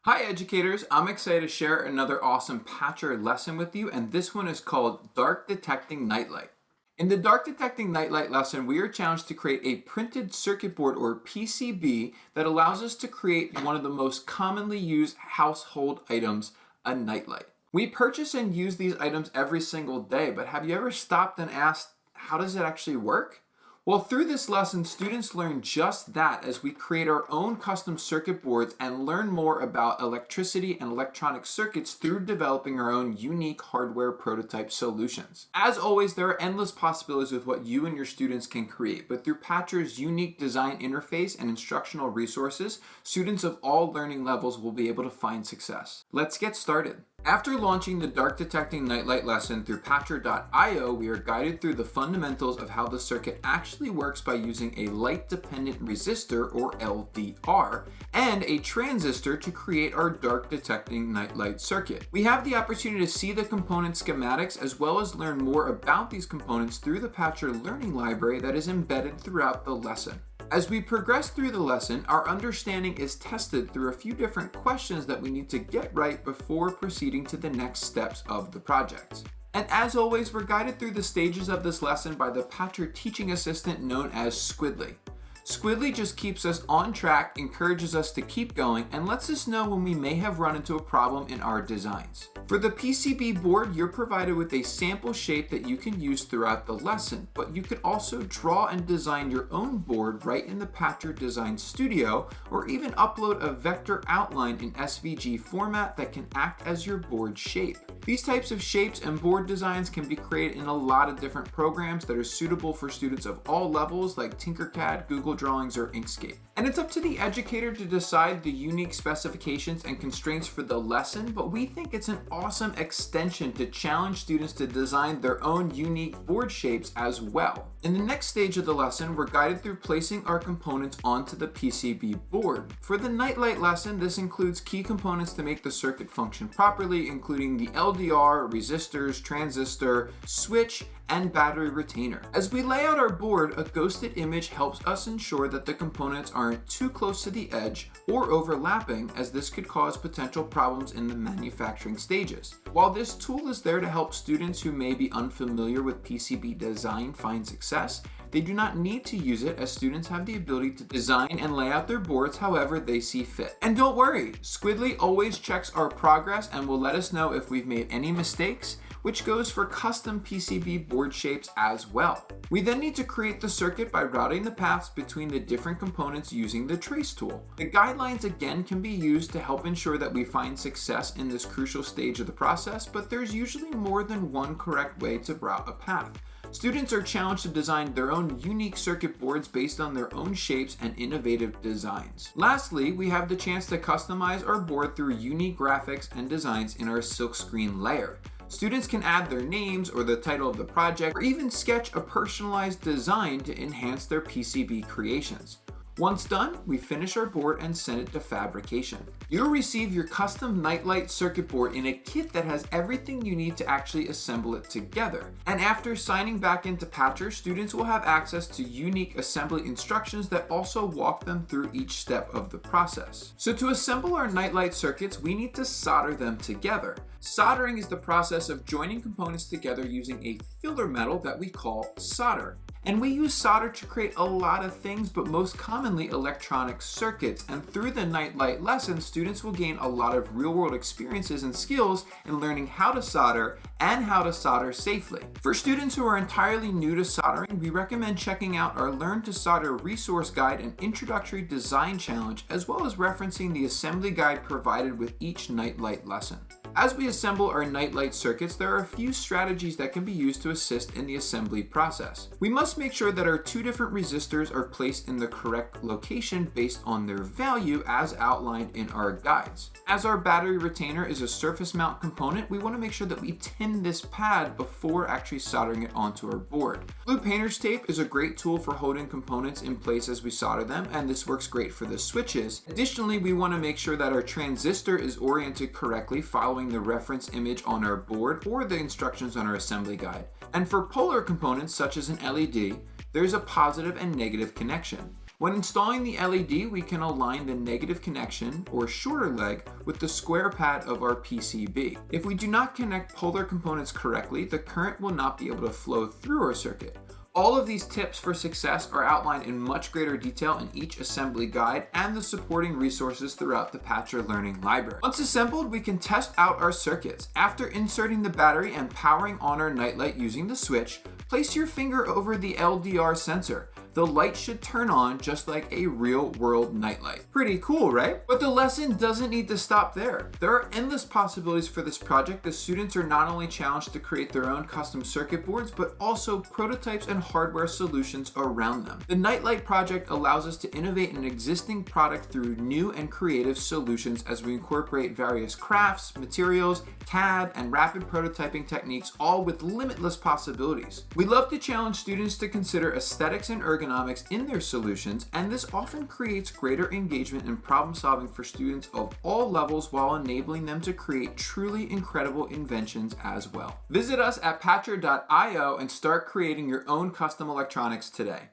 Hi educators, I'm excited to share another awesome Patchr lesson with you, and this one is called Dark Detecting Nightlight. In the Dark Detecting Nightlight lesson, we are challenged to create a printed circuit board or PCB that allows us to create one of the most commonly used household items, a nightlight. We purchase and use these items every single day, but have you ever stopped and asked, how does it actually work? Well, through this lesson, students learn just that as we create our own custom circuit boards and learn more about electricity and electronic circuits through developing our own unique hardware prototype solutions. As always, there are endless possibilities with what you and your students can create, but through Patchr's unique design interface and instructional resources, students of all learning levels will be able to find success. Let's get started. After launching the Dark Detecting Nightlight lesson through Patchr.io, we are guided through the fundamentals of how the circuit actually works by using a light-dependent resistor, or LDR, and a transistor to create our Dark Detecting Nightlight circuit. We have the opportunity to see the component schematics as well as learn more about these components through the Patchr Learning Library that is embedded throughout the lesson. As we progress through the lesson, our understanding is tested through a few different questions that we need to get right before proceeding to the next steps of the project. And as always, we're guided through the stages of this lesson by the Patchr teaching assistant known as Squidly. Squidly just keeps us on track, encourages us to keep going, and lets us know when we may have run into a problem in our designs. For the PCB board, you're provided with a sample shape that you can use throughout the lesson, but you could also draw and design your own board right in the Patchr Design Studio, or even upload a vector outline in SVG format that can act as your board shape. These types of shapes and board designs can be created in a lot of different programs that are suitable for students of all levels like Tinkercad, Google Drawings, or Inkscape. And it's up to the educator to decide the unique specifications and constraints for the lesson, but we think it's an awesome extension to challenge students to design their own unique board shapes as well. In the next stage of the lesson, we're guided through placing our components onto the PCB board. For the Nightlight lesson, this includes key components to make the circuit function properly, including the LDR, resistors, transistor, switch, and battery retainer. As we lay out our board, a ghosted image helps us ensure that the components aren't too close to the edge or overlapping, as this could cause potential problems in the manufacturing stages. While this tool is there to help students who may be unfamiliar with PCB design find success, they do not need to use it, as students have the ability to design and lay out their boards however they see fit. And don't worry, Squidly always checks our progress and will let us know if we've made any mistakes, which goes for custom PCB board shapes as well. We then need to create the circuit by routing the paths between the different components using the trace tool. The guidelines again can be used to help ensure that we find success in this crucial stage of the process, but there's usually more than one correct way to route a path. Students are challenged to design their own unique circuit boards based on their own shapes and innovative designs. Lastly, we have the chance to customize our board through unique graphics and designs in our silkscreen layer. Students can add their names or the title of the project, or even sketch a personalized design to enhance their PCB creations. Once done, we finish our board and send it to fabrication. You'll receive your custom Nightlight circuit board in a kit that has everything you need to actually assemble it together. And after signing back into Patchr, students will have access to unique assembly instructions that also walk them through each step of the process. So to assemble our Nightlight circuits, we need to solder them together. Soldering is the process of joining components together using a filler metal that we call solder. And we use solder to create a lot of things, but most commonly electronic circuits. And through the Nightlight lesson, students will gain a lot of real-world experiences and skills in learning how to solder and how to solder safely. For students who are entirely new to soldering, we recommend checking out our Learn to Solder resource guide and introductory design challenge, as well as referencing the assembly guide provided with each Nightlight lesson. As we assemble our Nightlight circuits, there are a few strategies that can be used to assist in the assembly process. We must make sure that our two different resistors are placed in the correct location based on their value as outlined in our guides. As our battery retainer is a surface mount component, we want to make sure that we tin this pad before actually soldering it onto our board. Blue painter's tape is a great tool for holding components in place as we solder them, and this works great for the switches. Additionally, we want to make sure that our transistor is oriented correctly following the reference image on our board or the instructions on our assembly guide. And for polar components such as an LED, there's a positive and negative connection. When installing the LED, we can align the negative connection, or shorter leg, with the square pad of our PCB. If we do not connect polar components correctly, the current will not be able to flow through our circuit. All of these tips for success are outlined in much greater detail in each assembly guide and the supporting resources throughout the Patchr Learning Library. Once assembled, we can test out our circuits. After inserting the battery and powering on our nightlight using the switch, place your finger over the LDR sensor. The light should turn on just like a real-world nightlight. Pretty cool, right? But the lesson doesn't need to stop there. There are endless possibilities for this project as students are not only challenged to create their own custom circuit boards, but also prototypes and hardware solutions around them. The Nightlight project allows us to innovate an existing product through new and creative solutions as we incorporate various crafts, materials, CAD, and rapid prototyping techniques, all with limitless possibilities. We love to challenge students to consider aesthetics and ergonomics in their solutions, and this often creates greater engagement and problem solving for students of all levels while enabling them to create truly incredible inventions as well. Visit us at patchr.io and start creating your own custom electronics today.